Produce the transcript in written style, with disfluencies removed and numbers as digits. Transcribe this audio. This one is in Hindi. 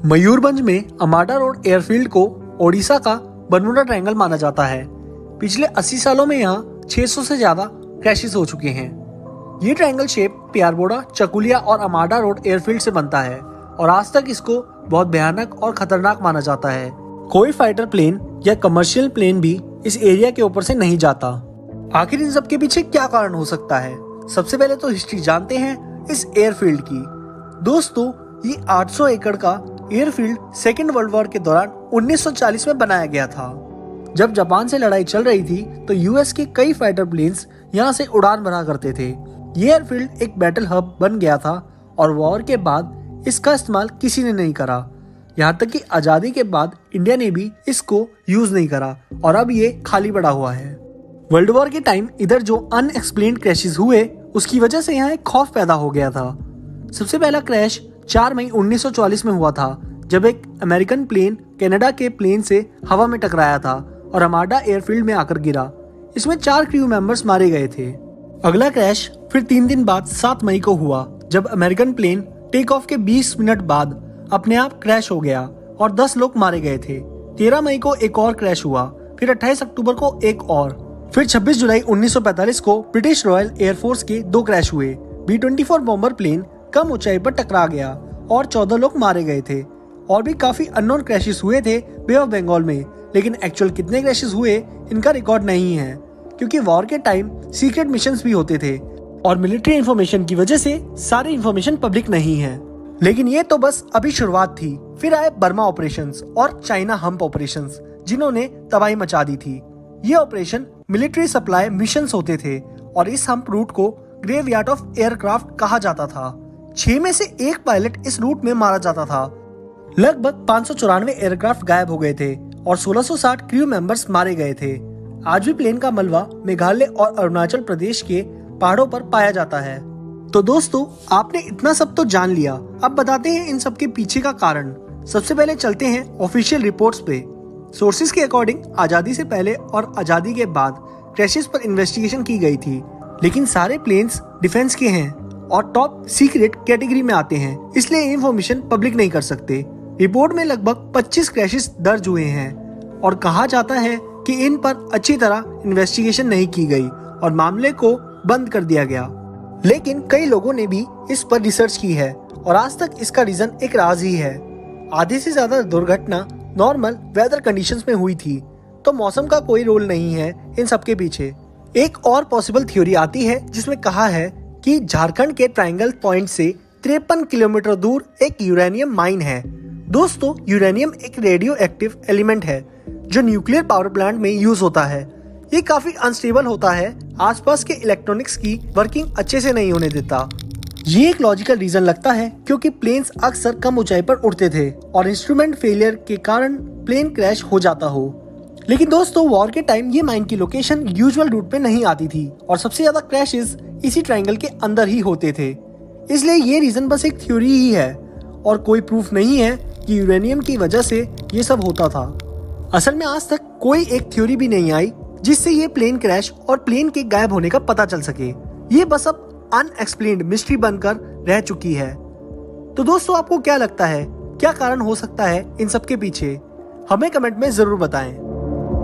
मयूरभंज में अमाडा रोड एयरफील्ड को ओडिशा का बरमुडा ट्रायंगल माना जाता है। पिछले 80 सालों में यहाँ 600 से ज्यादा क्रैशेस हो चुके हैं। ये ट्रायंगल शेप प्यारबोड़ा, चकुलिया और अमाडा रोड एयरफील्ड से बनता है और आज तक इसको बहुत भयानक और खतरनाक माना जाता है। कोई फाइटर प्लेन या कमर्शियल प्लेन भी इस एरिया के ऊपर से नहीं जाता। आखिर इन सब के पीछे क्या कारण हो सकता है? सबसे पहले तो हिस्ट्री जानते हैं इस एयरफील्ड की। दोस्तों, ये 800 एकड़ का एयरफील्ड सेकेंड वर्ल्ड वॉर के दौरान 1940 में बनाया गया था। जब जापान से लड़ाई चल रही थी तो यूएस के कई फाइटर प्लेन्स यहाँ से उड़ान भरा करते थे। ये एयरफील्ड एक बैटल हब बन गया था और वॉर के बाद इसका इस्तेमाल किसी ने नहीं करा। यहाँ तक कि आजादी के बाद इंडिया ने भी इसको यूज नहीं करा और अब ये खाली पड़ा हुआ है। वर्ल्ड वॉर के टाइम इधर जो अनएक्सप्लेन्ड क्रैशेस हुए उसकी वजह से यहाँ एक खौफ पैदा हो गया था। सबसे पहला क्रैश 4 मई 1944 में हुआ था, जब एक अमेरिकन प्लेन कनाडा के प्लेन से हवा में टकराया था और अमाडा एयरफील्ड में आकर गिरा। इसमें 4 क्रू मेंबर्स मारे गए थे। अगला क्रैश फिर 3 दिन बाद 7 मई को हुआ, जब अमेरिकन प्लेन टेक ऑफ के 20 मिनट बाद अपने आप क्रैश हो गया और 10 लोग मारे गए थे। 13 मई को एक और क्रैश हुआ, फिर 28 अक्टूबर को एक और, फिर 26 जुलाई 1945 को ब्रिटिश रॉयल एयरफोर्स के 2 क्रैश हुए। B-24 बॉम्बर प्लेन कम ऊंचाई पर टकरा गया और 14 लोग मारे गए थे। और भी काफी अननोन क्रैशेस हुए थे बे ऑफ बंगाल में, लेकिन एक्चुअल कितने क्रैशेस हुए इनका रिकॉर्ड नहीं है, क्योंकि वॉर के टाइम सीक्रेट मिशंस भी होते थे और मिलिट्री इंफॉर्मेशन की वजह से सारी इंफॉर्मेशन पब्लिक नहीं है। लेकिन ये तो बस अभी शुरुआत थी। फिर आए बर्मा ऑपरेशंस और चाइना हम्प ऑपरेशंस, जिन्होंने तबाही मचा दी थी। ये ऑपरेशन मिलिट्री सप्लाई मिशंस होते थे और इस हम्प रूट को ग्रेवयार्ड ऑफ एयरक्राफ्ट कहा जाता था। 6 में से 1 पायलट इस रूट में मारा जाता था। लगभग 594 एयरक्राफ्ट गायब हो गए थे और 1660 क्रू मेंबर्स मारे गए थे। आज भी प्लेन का मलबा मेघालय और अरुणाचल प्रदेश के पहाड़ों पर पाया जाता है। तो दोस्तों, आपने इतना सब तो जान लिया, अब बताते हैं इन सब के पीछे का कारण। सबसे पहले चलते हैं ऑफिशियल रिपोर्ट्स पे। सोर्सेज के अकॉर्डिंग आजादी से पहले और आजादी के बाद क्रैशेस पर इन्वेस्टिगेशन की गई थी, लेकिन सारे प्लेन्स डिफेंस के हैं और टॉप सीक्रेट कैटेगरी में आते हैं, इसलिए इन्फॉर्मेशन पब्लिक नहीं कर सकते। रिपोर्ट में लगभग 25 क्रैशेस दर्ज हुए हैं और कहा जाता है कि इन पर अच्छी तरह इन्वेस्टिगेशन नहीं की गई और मामले को बंद कर दिया गया। लेकिन कई लोगों ने भी इस पर रिसर्च की है और आज तक इसका रीजन एक राज ही है। आधे से ज्यादा दुर्घटना नॉर्मल वेदर कंडीशंस में हुई थी, तो मौसम का कोई रोल नहीं है इन सब के पीछे। एक और पॉसिबल थ्योरी आती है जिसमें कहा है कि झारखंड के ट्रायंगल पॉइंट से 53 किलोमीटर दूर एक यूरेनियम माइन है। दोस्तों, यूरेनियम एक रेडियो एक्टिव एलिमेंट है जो न्यूक्लियर पावर प्लांट में यूज होता है। ये काफी अनस्टेबल होता है, आसपास के इलेक्ट्रॉनिक्स की वर्किंग अच्छे से नहीं होने देता। ये एक लॉजिकल रीजन लगता है, क्योंकि प्लेन्स अक्सर कम ऊंचाई पर उड़ते थे और इंस्ट्रूमेंट फेलियर के कारण प्लेन क्रैश हो जाता हो। लेकिन दोस्तों, वॉर के टाइम ये माइन की लोकेशन यूजुअल रूट पे नहीं आती थी और सबसे ज्यादा क्रैशेस इसी ट्रायंगल के अंदर ही होते थे। इसलिए ये रीजन बस एक थ्योरी ही है और कोई प्रूफ नहीं है कि यूरेनियम की वजह से ये सब होता था। असल में आज तक कोई एक थ्योरी भी नहीं आई जिससे ये प्लेन क्रैश और प्लेन के गायब होने का पता चल सके। ये बस अब अनएक्सप्लेन्ड मिस्ट्री बनकर रह चुकी है। तो दोस्तों, आपको क्या लगता है, क्या कारण हो सकता है इन सब के पीछे? हमें कमेंट में जरूर बताएं।